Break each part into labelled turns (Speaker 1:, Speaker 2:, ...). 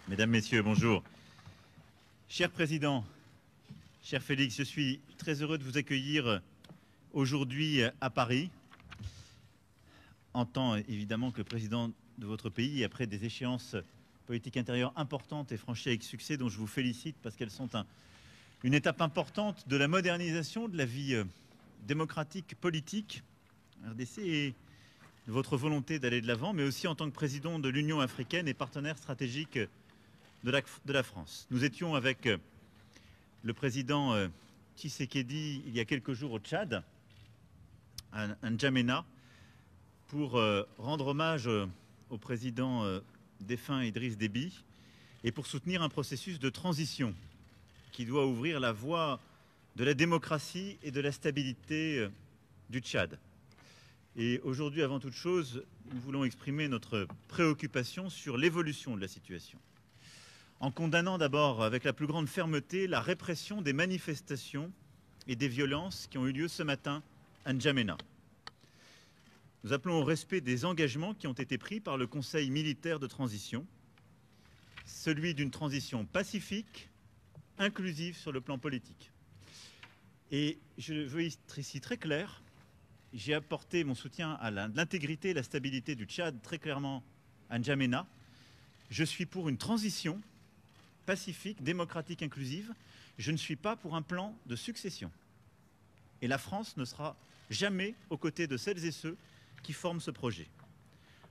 Speaker 1: Mesdames, Messieurs, bonjour. Cher Président, cher Félix, je suis très heureux de vous accueillir aujourd'hui à Paris, en tant évidemment que président de votre pays, et après des échéances politiques intérieures importantes et franchies avec succès, dont je vous félicite parce qu'elles sont une étape importante de la modernisation de la vie démocratique, politique, RDC, et de votre volonté d'aller de l'avant, mais aussi en tant que président de l'Union africaine et partenaire stratégique de la France. Nous étions avec le président Tshisekedi il y a quelques jours au Tchad, à N'Djamena, pour rendre hommage au président défunt Idriss Déby et pour soutenir un processus de transition qui doit ouvrir la voie de la démocratie et de la stabilité du Tchad. Et aujourd'hui, avant toute chose, nous voulons exprimer notre préoccupation sur l'évolution de la situation, en condamnant d'abord avec la plus grande fermeté la répression des manifestations et des violences qui ont eu lieu ce matin à N'Djamena. Nous appelons au respect des engagements qui ont été pris par le Conseil militaire de transition, celui d'une transition pacifique, inclusive sur le plan politique. Et je veux être ici très clair, j'ai apporté mon soutien à l'intégrité et la stabilité du Tchad très clairement à N'Djamena. Je suis pour une transition pacifique, démocratique, inclusive. Je ne suis pas pour un plan de succession. Et la France ne sera jamais aux côtés de celles et ceux qui forment ce projet.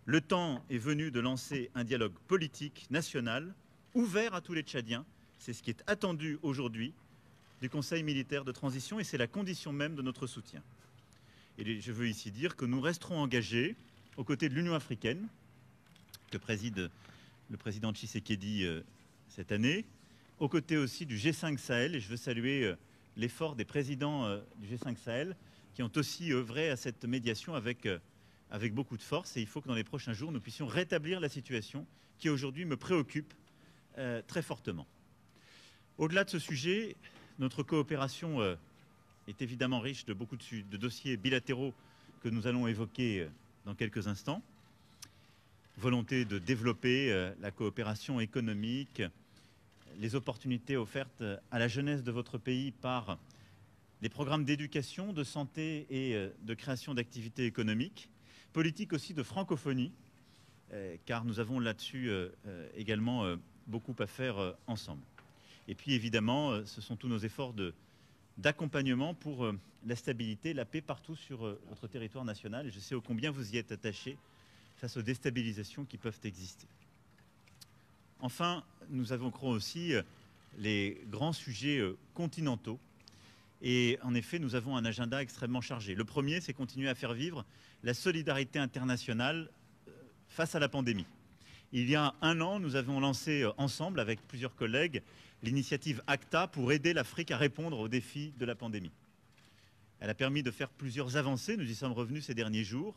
Speaker 1: Le temps est venu de lancer un dialogue politique national ouvert à tous les Tchadiens. C'est ce qui est attendu aujourd'hui du Conseil militaire de transition et c'est la condition même de notre soutien. Et je veux ici dire que nous resterons engagés aux côtés de l'Union africaine, que préside le président Tshisekedi cette année, aux côtés aussi du G5 Sahel, et je veux saluer l'effort des présidents du G5 Sahel qui ont aussi œuvré à cette médiation avec beaucoup de force, et il faut que dans les prochains jours nous puissions rétablir la situation qui aujourd'hui me préoccupe très fortement. Au-delà de ce sujet, notre coopération est évidemment riche de beaucoup de dossiers bilatéraux que nous allons évoquer dans quelques instants. Volonté de développer la coopération économique, les opportunités offertes à la jeunesse de votre pays par les programmes d'éducation, de santé et de création d'activités économiques, politique aussi de francophonie, car nous avons là-dessus également beaucoup à faire ensemble. Et puis évidemment, ce sont tous nos efforts d'accompagnement pour la stabilité, la paix partout sur votre territoire national. Et je sais ô combien vous y êtes attachés face aux déstabilisations qui peuvent exister. Enfin, nous évoquerons aussi les grands sujets continentaux. Et en effet, nous avons un agenda extrêmement chargé. Le premier, c'est continuer à faire vivre la solidarité internationale face à la pandémie. Il y a un an, nous avons lancé ensemble, avec plusieurs collègues, l'initiative ACTA pour aider l'Afrique à répondre aux défis de la pandémie. Elle a permis de faire plusieurs avancées, nous y sommes revenus ces derniers jours,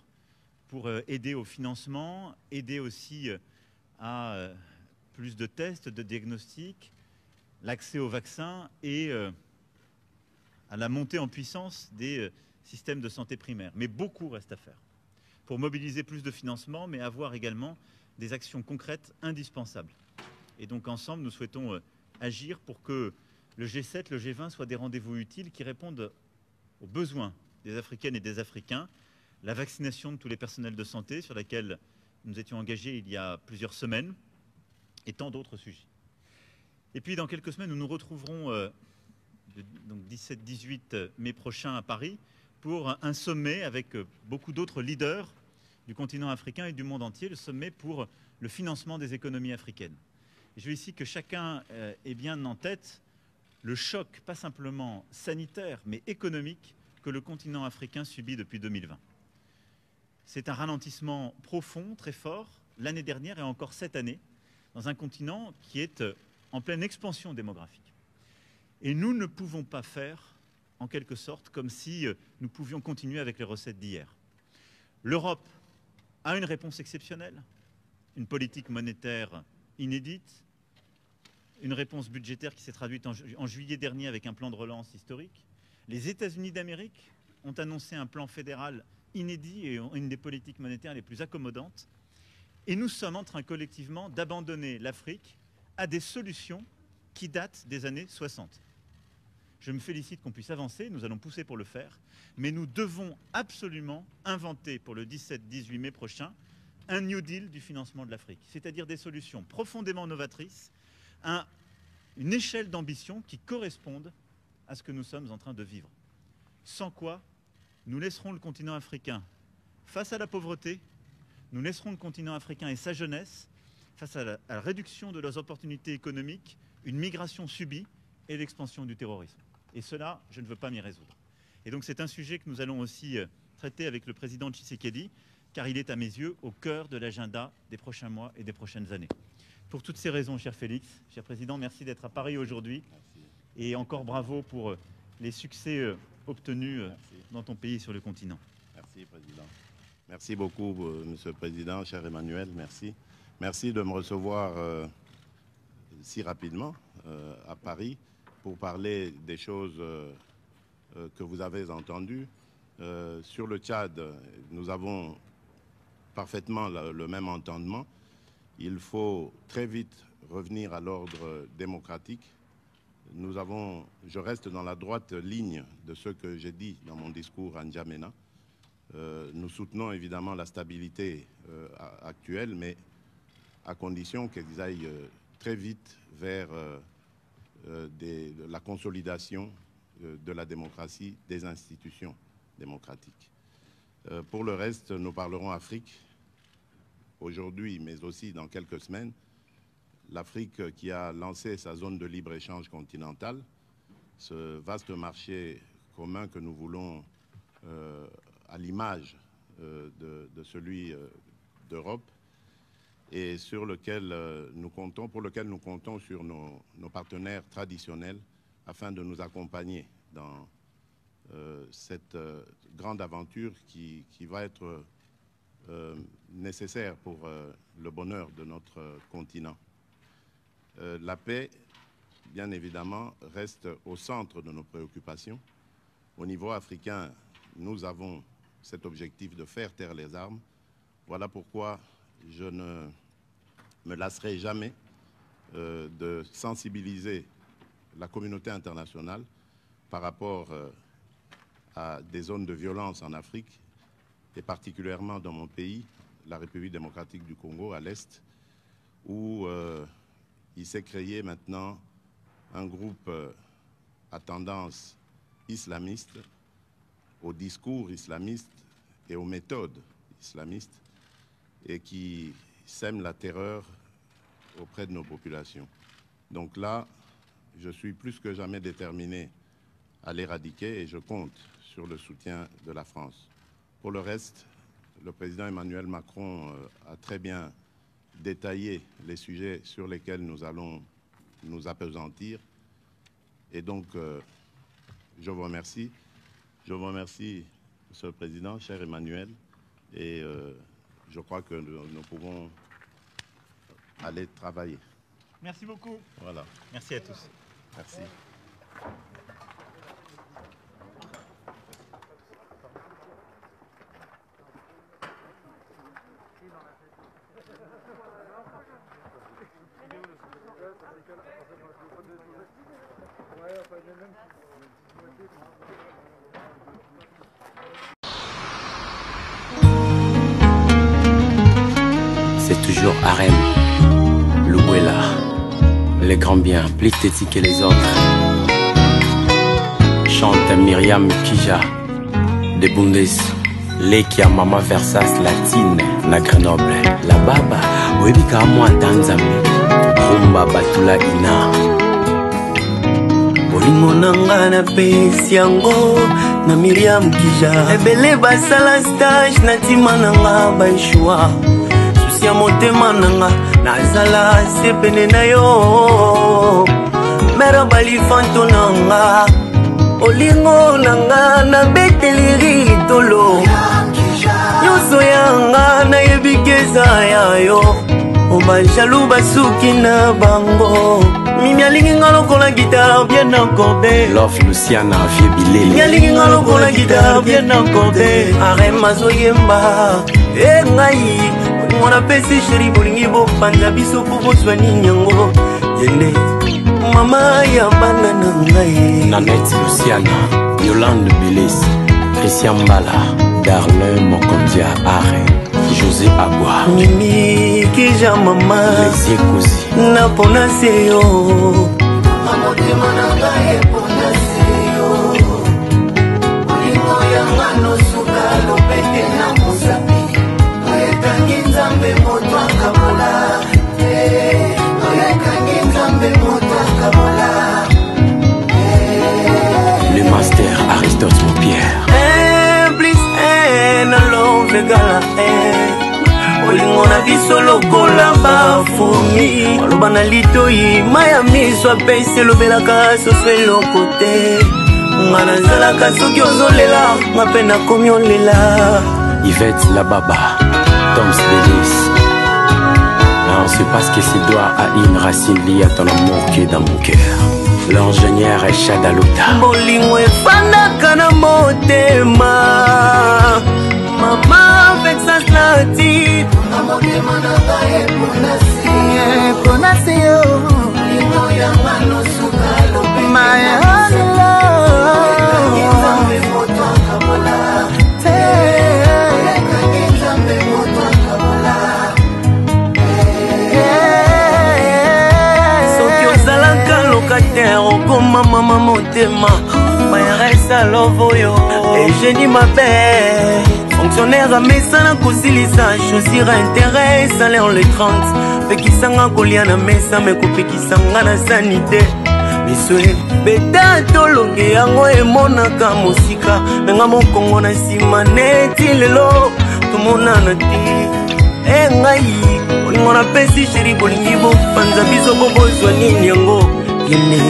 Speaker 1: pour aider au financement, aider aussi à plus de tests, de diagnostics, l'accès aux vaccins et à la montée en puissance des systèmes de santé primaire. Mais beaucoup reste à faire pour mobiliser plus de financement, mais avoir également des actions concrètes indispensables. Et donc ensemble, nous souhaitons agir pour que le G7, le G20 soient des rendez-vous utiles qui répondent aux besoins des Africaines et des Africains, la vaccination de tous les personnels de santé sur laquelle nous étions engagés il y a plusieurs semaines, et tant d'autres sujets. Et puis dans quelques semaines, nous nous retrouverons donc 17-18 mai prochain à Paris pour un sommet avec beaucoup d'autres leaders du continent africain et du monde entier, le sommet pour le financement des économies africaines. Et je veux ici que chacun ait bien en tête le choc, pas simplement sanitaire, mais économique, que le continent africain subit depuis 2020. C'est un ralentissement profond, très fort, l'année dernière et encore cette année, dans un continent qui est en pleine expansion démographique. Et nous ne pouvons pas faire, en quelque sorte, comme si nous pouvions continuer avec les recettes d'hier. L'Europe a une réponse exceptionnelle, une politique monétaire inédite, une réponse budgétaire qui s'est traduite en juillet dernier avec un plan de relance historique. Les États-Unis d'Amérique ont annoncé un plan fédéral inédit et une des politiques monétaires les plus accommodantes. Et nous sommes en train collectivement d'abandonner l'Afrique à des solutions qui datent des années 60. Je me félicite qu'on puisse avancer, nous allons pousser pour le faire, mais nous devons absolument inventer pour le 17-18 mai prochain un New Deal du financement de l'Afrique, c'est-à-dire des solutions profondément novatrices, une échelle d'ambition qui corresponde à ce que nous sommes en train de vivre. Sans quoi, nous laisserons le continent africain face à la pauvreté, nous laisserons le continent africain et sa jeunesse face à la réduction de leurs opportunités économiques, une migration subie et l'expansion du terrorisme. Et cela, je ne veux pas m'y résoudre. Et donc c'est un sujet que nous allons aussi traiter avec le président Tshisekedi, car il est à mes yeux au cœur de l'agenda des prochains mois et des prochaines années. Pour toutes ces raisons, cher Félix, cher président, merci d'être à Paris aujourd'hui. Et encore bravo pour les succès obtenus dans ton pays et sur le continent.
Speaker 2: Merci, président. Merci beaucoup, monsieur le président, cher Emmanuel, merci. Merci de me recevoir si rapidement à Paris pour parler des choses que vous avez entendues. Sur le Tchad, nous avons parfaitement le même entendement. Il faut très vite revenir à l'ordre démocratique. Je reste dans la droite ligne de ce que j'ai dit dans mon discours à N'Djamena. Nous soutenons évidemment la stabilité actuelle, mais à condition qu'ils aillent très vite vers la consolidation de la démocratie, des institutions démocratiques. Pour le reste, nous parlerons Afrique aujourd'hui, mais aussi dans quelques semaines. L'Afrique qui a lancé sa zone de libre-échange continentale, ce vaste marché commun que nous voulons à l'image de celui d'Europe et pour lequel nous comptons sur nos partenaires traditionnels afin de nous accompagner dans cette grande aventure qui va être nécessaire pour le bonheur de notre continent. La paix, bien évidemment, reste au centre de nos préoccupations. Au niveau africain, nous avons cet objectif de faire taire les armes. Voilà pourquoi je ne me lasserai jamais de sensibiliser la communauté internationale par rapport à des zones de violence en Afrique, et particulièrement dans mon pays, la République démocratique du Congo, à l'Est, où il s'est créé maintenant un groupe à tendance islamiste, au discours islamiste et aux méthodes islamistes, et qui sème la terreur auprès de nos populations. Donc là, je suis plus que jamais déterminé à l'éradiquer et je compte sur le soutien de la France. Pour le reste, le président Emmanuel Macron a très bien détaillé les sujets sur lesquels nous allons nous appesantir. Et donc, je vous remercie. Je vous remercie, Monsieur le Président, cher Emmanuel. Et je crois que nous pouvons aller travailler.
Speaker 1: Merci beaucoup.
Speaker 2: Voilà.
Speaker 1: Merci à tous.
Speaker 2: Merci.
Speaker 3: C'est toujours Harem, Louela, les grands biens, plus esthétiques que les autres. Chante Myriam Kija, de Bundes, Lekia Mama Versas Latine, na Grenoble. La Baba, Webika Mwa Tanzami, Rumba Batula Ina. Bolingo nanga na pesi yango na Myriam Kija. Ebele basala stage na tima nanga baishua. Susia motema nanga nazala sepene na yo. Mera balifanto nanga olingo nanga na beteliri litolo. Yoso yanga na yebikeza yayo. Oba jalou basuki na bango. Mimi alingi ngalo kola guitare bien accordé. Love Luciana vie bilele. Mimi alingi ngalo kola guitare bien accordé. Harem azoyemba e ngai mwana pesi chéri bolingi bo panja biso po boswani nyango. Yende Mama ya bana na ngai
Speaker 4: Nanette Luciana, Yolande Belis, Christian Mbala, Darlin Mokondia Are, José Agua,
Speaker 3: Mimi Kija mama
Speaker 4: Les Ekouzi,
Speaker 3: na pona seyo Amotema na ngai pona seyo Olingo ya ngano suka lopete na musapi Oyekangi nzambe moto akabola Oyekangi nzambe moto akabola
Speaker 4: le master Aristote Mopierre.
Speaker 3: Please, na love egala Olingo na biso lokola bafumi Oloba na litoi maya miso apese lobelaka soso eloko te Nga nazalaka soki ozolela nga mpe nakomi olela
Speaker 4: Yvette Lababa, Tom Belis. On sait pas ce que c'est doit à une racine liée à ton amour qui est dans mon cœur. L'ingénieur est Chadaluta.
Speaker 3: Bolingo efandaka na motema Mama vexas lati Motema na ngai pona seyo Bolingo ya ngano suka lope Maya Oyekangi nzambe moto akabola Oyekangi nzambe moto akabola Soki ozalaka locataire okoma mama motema Mayaresa lovoyo Eugénie mabe Fonctionnaire amesana kosilisa Chaussure intérêt salaire le 30 Pekisanga kolia na mesa mekopekisanga na sanité Miswe beta tolonge yango emonaka mosika Menga mokongo na sima neti lelo Tomonana te ngai Olingo na pesi chéri bolingi bopanza biso bobozwa nini yango Yene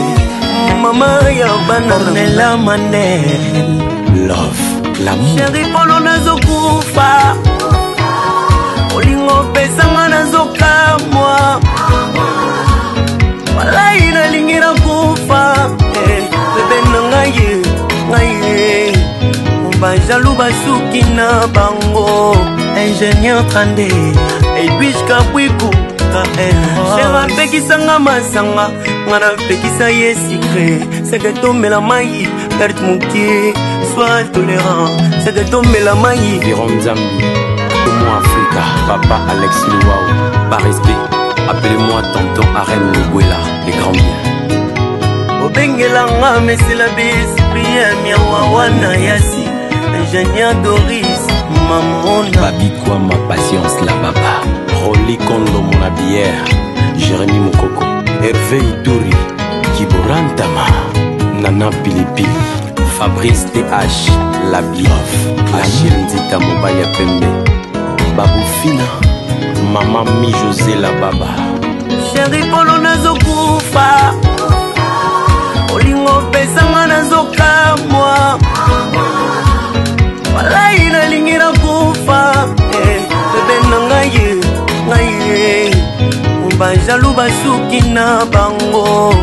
Speaker 3: Mama ya bana Ornella Mandel
Speaker 4: Love, l'amour.
Speaker 3: Chéri polo nazokufa Olingo pesanga nazokamwa Walai nalingi nakufa Bebe na ngai Bajalou basuki na bango Ingénieur Trandé Edwige Kabwiku Chéra pekisanga masanga Ngana pekisa ye secret C'est que tomela mai Perte mokie Sois tolérant C'est que tomela mai
Speaker 4: Viron Zambi, Tomo Africa, Papa Alex Luau. Par respect, appelez-moi Tonton Arem Nguela, les grands biens.
Speaker 3: Obengelanga mesela besprit Miawawana Yasi Ingénieur Doris Mamona
Speaker 4: Babikwa ma patience la baba. Rolly Kondo mon habillère. Jérémy Mokoko. Hervé Ituri. Kiborantama. Nana Pilipili. Fabrice TH. La Biof. Achille Nzita Mobaya Pembe. Baboufina. Maman Mi José la baba.
Speaker 3: Chéri polo nazokufa Olingo pesanga nazokamwa Walai nalingi nakufa Bebe na ngai Bajalou basuki na bango